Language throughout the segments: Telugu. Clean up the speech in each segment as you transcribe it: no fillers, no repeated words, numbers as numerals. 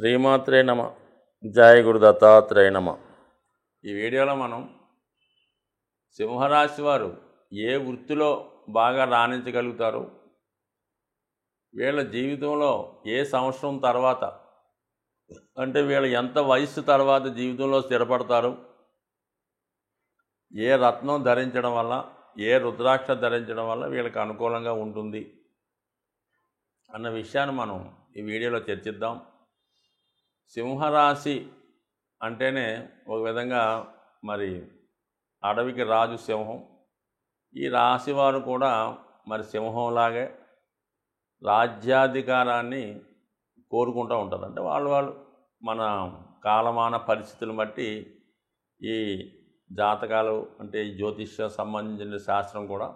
శ్రీమాత్రే నమ. జయ గురు దత్తాత్రేయ నమ. ఈ వీడియోలో మనం సింహరాశి వారు ఏ వృత్తిలో బాగా రాణించగలుగుతారు, వీళ్ళ జీవితంలో ఏ సంవత్సరం తర్వాత అంటే వీళ్ళ ఎంత వయస్సు తర్వాత జీవితంలో స్థిరపడతారు, ఏ రత్నం ధరించడం వల్ల, ఏ రుద్రాక్ష ధరించడం వల్ల వీళ్ళకి అనుకూలంగా ఉంటుంది అన్న విషయాన్ని మనం ఈ వీడియోలో చర్చిద్దాం. సింహరాశి అంటేనే ఒక విధంగా మరి అడవికి రాజు సింహం. ఈ రాశి వారు కూడా మరి సింహంలాగే రాజ్యాధికారాన్ని కోరుకుంటూ ఉంటారు. అంటే వాళ్ళు మన కాలమాన పరిస్థితులను బట్టి ఈ జాతకాలు అంటే ఈ జ్యోతిష్య సంబంధించిన శాస్త్రం కూడా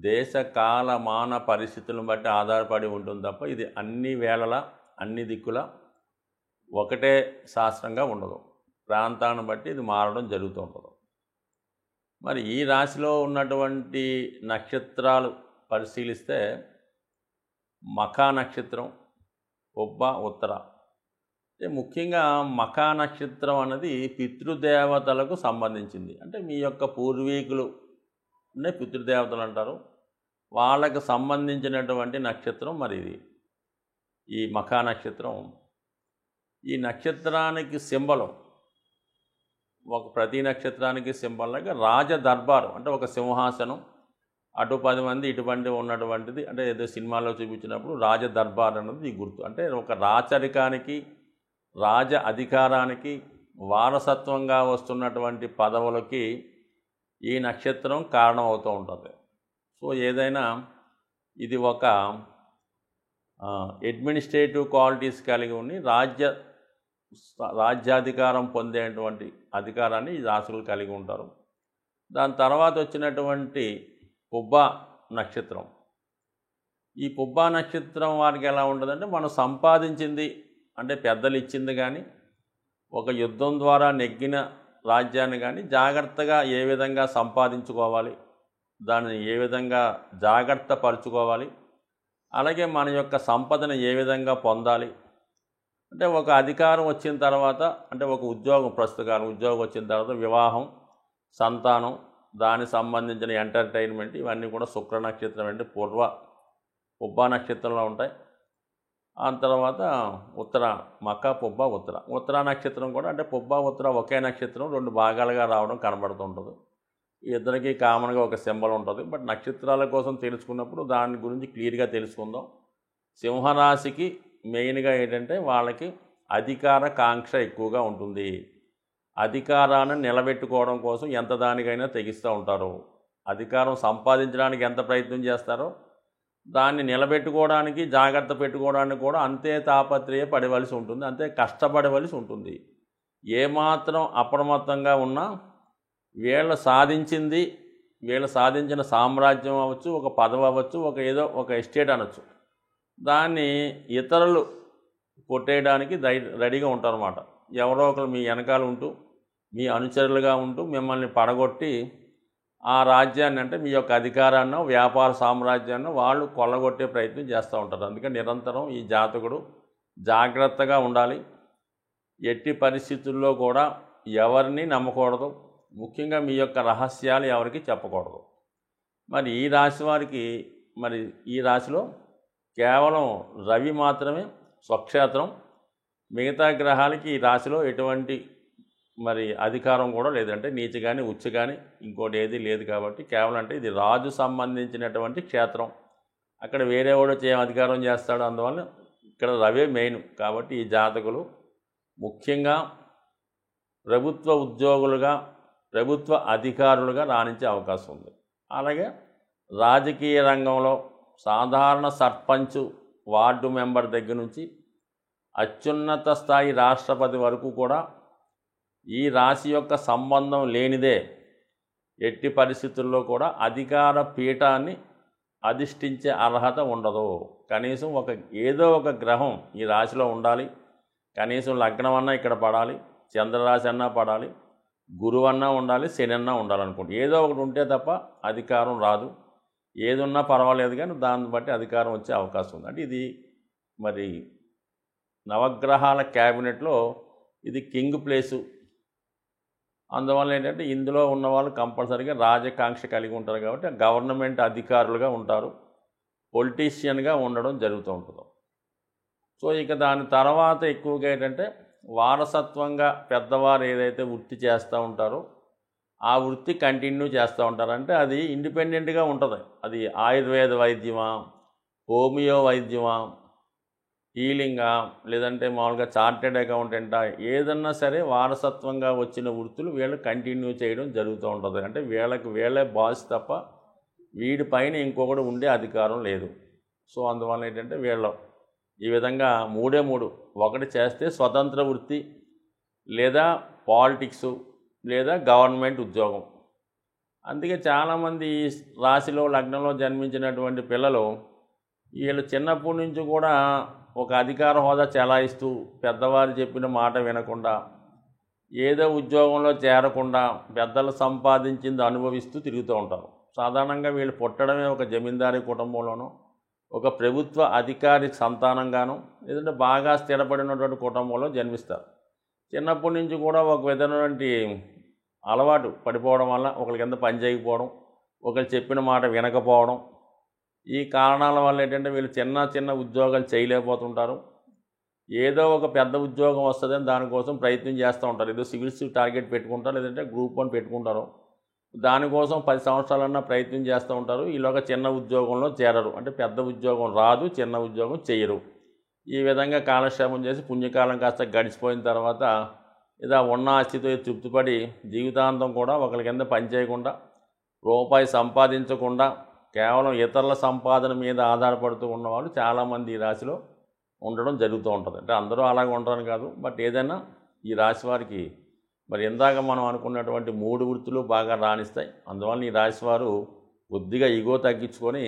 దేశ కాలమాన పరిస్థితులను బట్టి ఆధారపడి ఉంటుంది తప్ప ఇది అన్ని వేళల అన్ని దిక్కుల ఒకటే శాస్త్రంగా ఉండదు. ప్రాంతాన్ని బట్టి ఇది మారడం జరుగుతూ ఉంటుంది. మరి ఈ రాశిలో ఉన్నటువంటి నక్షత్రాలు పరిశీలిస్తే మఖా నక్షత్రం, ఉబ్బ, ఉత్తర. అంటే ముఖ్యంగా మఖా నక్షత్రం అన్నది పితృదేవతలకు సంబంధించింది. అంటే మీ యొక్క పూర్వీకులు పితృదేవతలు అంటారు, వాళ్ళకు సంబంధించినటువంటి నక్షత్రం మరి ఇది ఈ మఖా నక్షత్రం. ఈ నక్షత్రానికి సింబలం ప్రతి నక్షత్రానికి సింబల్లాగా రాజదర్బారు అంటే ఒక సింహాసనం, అటు 10 మంది ఇటువంటి ఉన్నటువంటిది. అంటే ఏదో సినిమాలో చూపించినప్పుడు రాజదర్బార్ అన్నది ఈ గుర్తు. అంటే ఒక రాచరికానికి, రాజ అధికారానికి, వారసత్వంగా వస్తున్నటువంటి పదవులకి ఈ నక్షత్రం కారణం అవుతూ ఉంటుంది. సో ఏదైనా ఇది ఒక అడ్మినిస్ట్రేటివ్ క్వాలిటీస్ కలిగి ఉండి రాజ్యాధికారం పొందేటువంటి అధికారాన్ని ఈ రాశులు కలిగి ఉంటారు. దాని తర్వాత వచ్చినటువంటి పుబ్బా నక్షత్రం. ఈ పుబ్బా నక్షత్రం వారికి ఎలా ఉంటుందంటే మనం సంపాదించింది అంటే పెద్దలు ఇచ్చింది కానీ, ఒక యుద్ధం ద్వారా నెగ్గిన రాజ్యాన్ని కానీ జాగ్రత్తగా ఏ విధంగా సంపాదించుకోవాలి, దాన్ని ఏ విధంగా జాగ్రత్త పరుచుకోవాలి, అలాగే మన యొక్క సంపదను ఏ విధంగా పొందాలి. అంటే ఒక అధికారం వచ్చిన తర్వాత అంటే ఒక ఉద్యోగం, ప్రస్తుతం ఉద్యోగం వచ్చిన తర్వాత వివాహం, సంతానం, దానికి సంబంధించిన ఎంటర్టైన్మెంట్ ఇవన్నీ కూడా శుక్ర నక్షత్రం అంటే పుబ్బా నక్షత్రంలో ఉంటాయి. ఆ తర్వాత ఉత్తర మఖ, పుబ్బ, ఉత్తర నక్షత్రం కూడా అంటే పుబ్బ, ఉత్తర ఒకే నక్షత్రం 2 భాగాలుగా రావడం కనబడుతుంటుంది. ఈ ఇద్దరికి కామన్గా ఒక సింబల్ ఉంటుంది. బట్ నక్షత్రాల కోసం తెలుసుకున్నప్పుడు దాని గురించి క్లియర్గా తెలుసుకుందాం. సింహరాశికి మెయిన్గా ఏంటంటే వాళ్ళకి అధికార కాంక్ష ఎక్కువగా ఉంటుంది. అధికారాన్ని నిలబెట్టుకోవడం కోసం ఎంత దానికైనా తెగిస్తూ ఉంటారు. అధికారం సంపాదించడానికి ఎంత ప్రయత్నం చేస్తారో దాన్ని నిలబెట్టుకోవడానికి, జాగ్రత్త పెట్టుకోవడానికి కూడా అంతే తాపత్రయ పడవలసి ఉంటుంది, అంతే కష్టపడవలసి ఉంటుంది. ఏమాత్రం అప్రమత్తంగా ఉన్నా వీళ్ళు సాధించిన సామ్రాజ్యం అవ్వచ్చు, ఒక పదవి అవ్వచ్చు, ఒక ఎస్టేట్ అనొచ్చు, దాన్ని ఇతరులు కొట్టేయడానికి రెడీగా ఉంటారన్నమాట. ఎవరో ఒకరు మీ వెనకాల ఉంటూ, మీ అనుచరులుగా ఉంటూ మిమ్మల్ని పడగొట్టి ఆ రాజ్యాన్ని అంటే మీ యొక్క అధికారాన్ని, వ్యాపార సామ్రాజ్యాన్ని వాళ్ళు కొల్లగొట్టే ప్రయత్నం చేస్తూ ఉంటారు. అందుకని నిరంతరం ఈ జాతకుడు జాగ్రత్తగా ఉండాలి. ఎట్టి పరిస్థితుల్లో కూడా ఎవరిని నమ్మకూడదు. ముఖ్యంగా మీ యొక్క రహస్యాలు ఎవరికి చెప్పకూడదు. మరి ఈ రాశి వారికి ఈ రాశిలో కేవలం రవి మాత్రమే స్వక్షేత్రం. మిగతా గ్రహాలకి ఈ రాశిలో ఎటువంటి అధికారం కూడా లేదంటే నీచ కానీ ఉచ్చ కానీ ఇంకోటి ఏది లేదు. కాబట్టి కేవలం అంటే ఇది రాజు సంబంధించినటువంటి క్షేత్రం. అక్కడ వేరే వాడు అధికారం చేస్తాడు. అందువల్ల ఇక్కడ రవే మెయిన్. కాబట్టి ఈ జాతకులు ముఖ్యంగా ప్రభుత్వ ఉద్యోగులుగా, ప్రభుత్వ అధికారులుగా రాణించే అవకాశం ఉంది. అలాగే రాజకీయ రంగంలో సాధారణ సర్పంచ్, వార్డు మెంబర్ దగ్గర నుంచి అత్యున్నత స్థాయి రాష్ట్రపతి వరకు కూడా ఈ రాశి యొక్క సంబంధం లేనిదే ఎట్టి పరిస్థితుల్లో కూడా అధికార పీఠాన్ని అధిష్ఠించే అర్హత ఉండదు. కనీసం ఏదో ఒక గ్రహం ఈ రాశిలో ఉండాలి. కనీసం లగ్నం అన్నా ఇక్కడ పడాలి, చంద్రరాశి అన్నా పడాలి, గురువు అన్నా ఉండాలి, శని అన్నా ఉండాలనుకుంటే ఏదో ఒకటి ఉంటే తప్ప అధికారం రాదు. ఏది ఉన్నా పర్వాలేదు కానీ దాన్ని బట్టి అధికారం వచ్చే అవకాశం ఉంది. అంటే ఇది నవగ్రహాల క్యాబినెట్లో ఇది కింగ్ ప్లేసు. అందువల్ల ఏంటంటే ఇందులో ఉన్నవాళ్ళు కంపల్సరీగా రాజకాంక్ష కలిగి ఉంటారు కాబట్టి గవర్నమెంట్ అధికారులుగా ఉంటారు, పొలిటీషియన్గా ఉండడం జరుగుతూ ఉంటుంది. సో ఇక దాని తర్వాత ఎక్కువగా ఏంటంటే వారసత్వంగా పెద్దవారు ఏదైతే వృత్తి చేస్తూ ఉంటారో ఆ వృత్తి కంటిన్యూ చేస్తూ ఉంటారు. అంటే అది ఇండిపెండెంట్గా ఉంటుంది. అది ఆయుర్వేద వైద్యమా, హోమియో వైద్యమా, హీలింగా, లేదంటే మామూలుగా చార్టెడ్ అకౌంటెంటా, ఏదన్నా సరే వారసత్వంగా వచ్చిన వృత్తులు వీళ్ళు కంటిన్యూ చేయడం జరుగుతూ ఉంటుంది. అంటే వీళ్ళే బాస్ తప్ప వీడి పైన ఇంకొకటి ఉండే అధికారం లేదు. సో అందువల్ల ఏంటంటే వీళ్ళు ఈ విధంగా మూడు ఒకటి చేస్తే స్వతంత్ర వృత్తి, లేదా పాలిటిక్సు, లేదా గవర్నమెంట్ ఉద్యోగం. అందుకే చాలామంది రాశిలో లగ్నంలో జన్మించినటువంటి పిల్లలు వీళ్ళు చిన్నప్పటి నుంచి కూడా ఒక అధికార హోదా చెలాయిస్తూ పెద్దవారు చెప్పిన మాట వినకుండా ఏదో ఉద్యోగంలో చేరకుండా పెద్దలు సంపాదించింది అనుభవిస్తూ తిరుగుతూ ఉంటారు. సాధారణంగా వీళ్ళు పుట్టడమే ఒక జమీందారీ కుటుంబంలోనూ, ఒక ప్రభుత్వ అధికారి సంతానంగాను, లేదంటే బాగా స్థిరపడినటువంటి కుటుంబంలో జన్మిస్తారు. చిన్నప్పటి నుంచి కూడా ఒక విధమైనటువంటి అలవాటు పడిపోవడం వల్ల ఒకరి కింద పని చేయకపోవడం, ఒకరు చెప్పిన మాట వినకపోవడం, ఈ కారణాల వల్ల ఏంటంటే వీళ్ళు చిన్న ఉద్యోగాలు చేయలేకపోతుంటారు. ఏదో ఒక పెద్ద ఉద్యోగం వస్తుందని దానికోసం ప్రయత్నం చేస్తూ ఉంటారు. ఏదో సివిల్స్ టార్గెట్ పెట్టుకుంటారు, లేదంటే గ్రూప్ 1 పెట్టుకుంటారు. దానికోసం 10 సంవత్సరాలన్నా ప్రయత్నం చేస్తూ ఉంటారు. ఈలోగా చిన్న ఉద్యోగంలో చేరరు. అంటే పెద్ద ఉద్యోగం రాదు, చిన్న ఉద్యోగం చేయరు. ఈ విధంగా కాలక్షేపం చేసి పుణ్యకాలం కాస్త గడిచిపోయిన తర్వాత ఇలా ఉన్న ఆస్తితో తృప్తిపడి జీవితాంతం కూడా ఒకరి కింద పని చేయకుండా, రూపాయి సంపాదించకుండా కేవలం ఇతరుల సంపాదన మీద ఆధారపడుతూ ఉన్నవాళ్ళు చాలామంది ఈ రాశిలో ఉండడం జరుగుతూ ఉంటుంది. అంటే అందరూ అలాగే ఉంటారని కాదు, బట్ ఏదైనా ఈ రాశి వారికి మరి ఇందాక మనం అనుకున్నటువంటి 3 వృత్తులు బాగా రాణిస్తాయి. అందువల్ల ఈ రాశి వారు కొద్దిగా ఈగో తగ్గించుకొని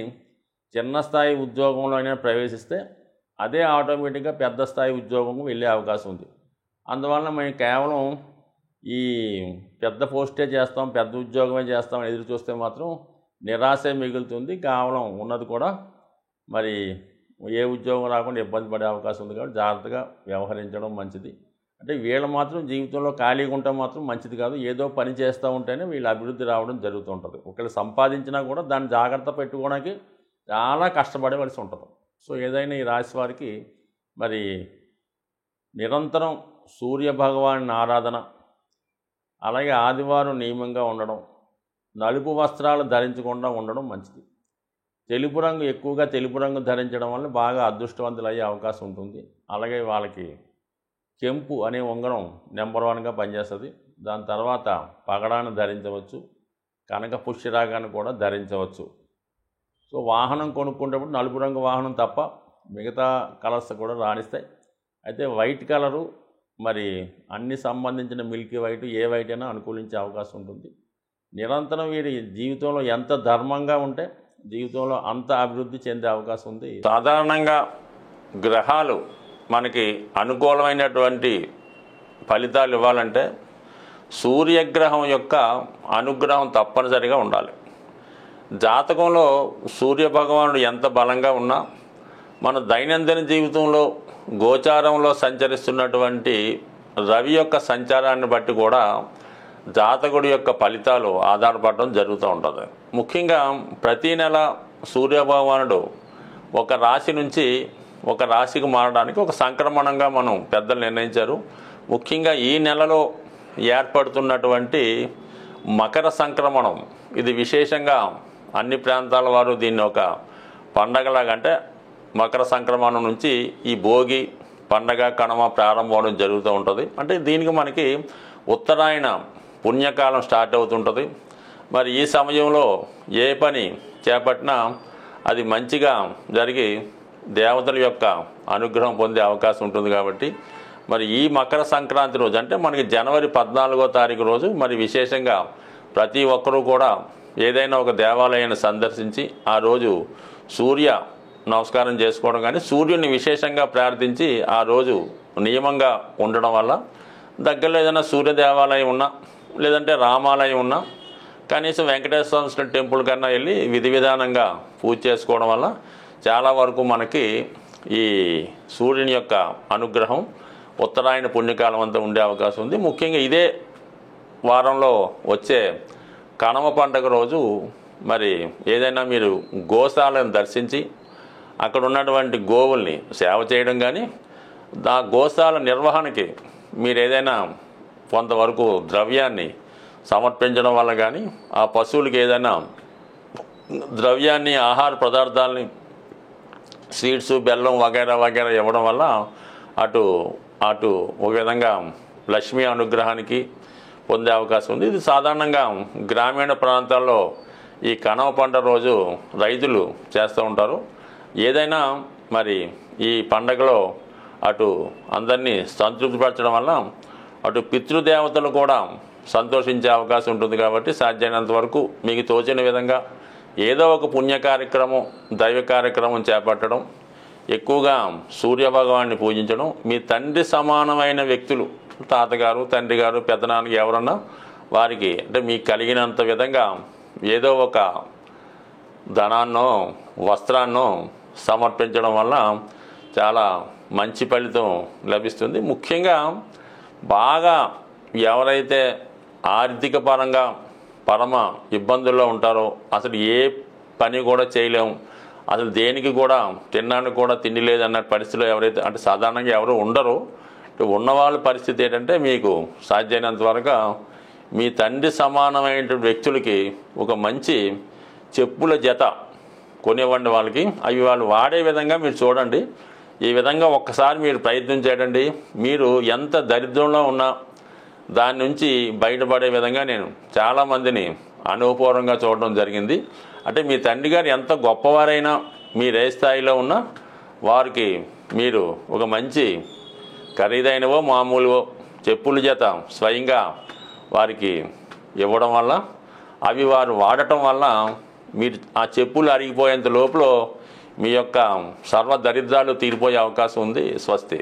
చిన్న స్థాయి ఉద్యోగంలో అయినా ప్రవేశిస్తే అదే ఆటోమేటిక్గా పెద్ద స్థాయి ఉద్యోగం వెళ్ళే అవకాశం ఉంది. అందువల్ల మేము కేవలం ఈ పెద్ద పోస్టే చేస్తాం, పెద్ద ఉద్యోగమే చేస్తాం ఎదురు చూస్తే మాత్రం నిరాశే మిగులుతుంది. కేవలం ఉన్నది కూడా మరి ఏ ఉద్యోగం రాకుండా ఇబ్బంది పడే అవకాశం ఉంది. కాబట్టి జాగ్రత్తగా వ్యవహరించడం మంచిది. అంటే వీళ్ళు మాత్రం జీవితంలో ఖాళీగా ఉంటే మాత్రం మంచిది కాదు. ఏదో పని చేస్తూ ఉంటేనే వీళ్ళు అభివృద్ధి రావడం జరుగుతుంటుంది. ఒకవేళ సంపాదించినా కూడా దాన్ని జాగ్రత్త పెట్టుకోవడానికి చాలా కష్టపడవలసి ఉంటుంది. సో ఏదైనా ఈ రాశి వారికి మరి నిరంతరం సూర్య భగవాని ఆరాధన, అలాగే ఆదివారం నియమంగా ఉండడం, నలుపు వస్త్రాలు ధరించకుండా ఉండడం మంచిది. ఎక్కువగా తెలుపు రంగు ధరించడం వల్ల బాగా అదృష్టవంతులు అయ్యే అవకాశం ఉంటుంది. అలాగే వాళ్ళకి కెంపు అనే ఉంగరం నెంబర్ 1గా పనిచేస్తుంది. దాని తర్వాత పగడాన్ని ధరించవచ్చు, కనక పుష్యరాగాన్ని కూడా ధరించవచ్చు. సో వాహనం కొనుక్కునేటప్పుడు నలుపు రంగు వాహనం తప్ప మిగతా కలర్స్ కూడా రాణిస్తాయి. అయితే వైట్ కలరు మరి అన్ని సంబంధించిన మిల్కీ వైట్, ఏ వైట్ అయినా అనుకూలించే అవకాశం ఉంటుంది. నిరంతరం వీరి జీవితంలో ఎంత ధర్మంగా ఉంటే జీవితంలో అంత అభివృద్ధి చెందే అవకాశం ఉంది. సాధారణంగా గ్రహాలు మనకి అనుకూలమైనటువంటి ఫలితాలు ఇవ్వాలంటే సూర్యగ్రహం యొక్క అనుగ్రహం తప్పనిసరిగా ఉండాలి. జాతకంలో సూర్యభగవానుడు ఎంత బలంగా ఉన్నా మన దైనందిన జీవితంలో గోచారంలో సంచరిస్తున్నటువంటి రవి యొక్క సంచారాన్ని బట్టి కూడా జాతకుడి యొక్క ఫలితాలు ఆధారపడడం జరుగుతూ ఉంటుంది. ముఖ్యంగా ప్రతీ నెల సూర్యభగవానుడు ఒక రాశి నుంచి ఒక రాశికి మారడానికి ఒక సంక్రమణంగా మనం పెద్దలు నిర్ణయించారు. ముఖ్యంగా ఈ నెలలో ఏర్పడుతున్నటువంటి మకర సంక్రమణం, ఇది విశేషంగా అన్ని ప్రాంతాల వారు దీన్ని ఒక పండగలాగా, అంటే మకర సంక్రమణం నుంచి ఈ భోగి పండగ కనుమ ప్రారంభం అవడం జరుగుతూ ఉంటుంది. అంటే దీనికి మనకి ఉత్తరాయణ పుణ్యకాలం స్టార్ట్ అవుతుంటుంది. మరి ఈ సమయంలో ఏ పని చేపట్టినా అది మంచిగా జరిగి దేవతల యొక్క అనుగ్రహం పొందే అవకాశం ఉంటుంది. కాబట్టి మరి ఈ మకర సంక్రాంతి రోజు, అంటే మనకి జనవరి 14వ తారీఖు రోజు మరి విశేషంగా ప్రతి ఒక్కరూ కూడా ఏదైనా ఒక దేవాలయాన్ని సందర్శించి ఆ రోజు సూర్య నమస్కారం చేసుకోవడం కానీ సూర్యుని విశేషంగా ప్రార్థించి ఆ రోజు నియమంగా ఉండడం వల్ల దగ్గరలో ఏదైనా సూర్య దేవాలయం ఉన్నా, లేదంటే రామాలయం ఉన్నా, కనీసం వెంకటేశ్వర స్వామి టెంపుల్ కన్నా వెళ్ళి విధి విధానంగా పూజ చేసుకోవడం వల్ల చాలా వరకు మనకి ఈ సూర్యుని యొక్క అనుగ్రహం ఉత్తరాయణ పుణ్యకాలం అంతా ఉండే అవకాశం ఉంది. ముఖ్యంగా ఇదే వారంలో వచ్చే కనుమ పండుగ రోజు మరి ఏదైనా మీరు గోశాలను దర్శించి అక్కడ ఉన్నటువంటి గోవుల్ని సేవ చేయడం కానీ, ఆ గోశాల నిర్వహణకి మీరు ఏదైనా కొంతవరకు ద్రవ్యాన్ని సమర్పించడం వల్ల కానీ, ఆ పశువులకి ఏదైనా ద్రవ్యాన్ని, ఆహార పదార్థాలని, స్వీట్స్, బెల్లం వగైరా వగైరా ఇవ్వడం వల్ల అటు ఒక విధంగా లక్ష్మీ అనుగ్రహానికి పొందే అవకాశం ఉంది. ఇది సాధారణంగా గ్రామీణ ప్రాంతాల్లో ఈ కనుమ పండుగ రోజు రైతులు చేస్తూ ఉంటారు. ఏదైనా మరి ఈ పండగలో అటు అందరినీ సంతృప్తిపరచడం వల్ల అటు పితృదేవతలు కూడా సంతోషించే అవకాశం ఉంటుంది. కాబట్టి సాధ్యమైనంత వరకు మీకు తోచిన విధంగా ఏదో ఒక పుణ్య కార్యక్రమం, దైవ కార్యక్రమం చేపట్టడం, ఎక్కువగా సూర్యభగవాన్ని పూజించడం, మీ తండ్రి సమానమైన వ్యక్తులు, తాతగారు, తండ్రి గారు, పెద్దనాన్నకి ఎవరన్నా వారికి అంటే మీకు కలిగినంత విధంగా ఏదో ఒక ధనాన్నో వస్త్రాన్నో సమర్పించడం వల్ల చాలా మంచి ఫలితం లభిస్తుంది. ముఖ్యంగా బాగా ఎవరైతే ఆర్థిక పరంగా పరమ ఇబ్బందుల్లో ఉంటారో, అసలు ఏ పని కూడా చేయలేము, అసలు దేనికి కూడా తినడానికి కూడా తిండి లేదన్న పరిస్థితిలో ఎవరైతే, అంటే సాధారణంగా ఎవరు ఉండరు, ఉన్నవాళ్ళ పరిస్థితి ఏంటంటే మీకు సాధ్యమైనంత వరకు మీ తండ్రి సమానమైన వ్యక్తులకి ఒక మంచి చెప్పుల జత కొనివ్వండి వాళ్ళకి. అవి వాళ్ళు వాడే విధంగా మీరు చూడండి. ఈ విధంగా ఒక్కసారి మీరు ప్రయత్నం చేయండి. మీరు ఎంత దరిద్రంలో ఉన్నా దాని నుంచి బయటపడే విధంగా నేను చాలామందిని అనుభవపూర్వకంగా చూడడం జరిగింది. అంటే మీ తండ్రి గారు ఎంత గొప్పవారైనా, మీరు ఏ స్థాయిలో ఉన్నా వారికి మీరు ఒక మంచి ఖరీదైనవో మామూలువో చెప్పుల జత స్వయంగా వారికి ఇవ్వడం వల్ల, అవి వారు వాడటం వల్ల మీరు ఆ చెప్పులు అరిగిపోయేంత లోపల మీ యొక్క సర్వ దరిద్రాలు తీరిపోయే అవకాశం ఉంది. స్వస్తి.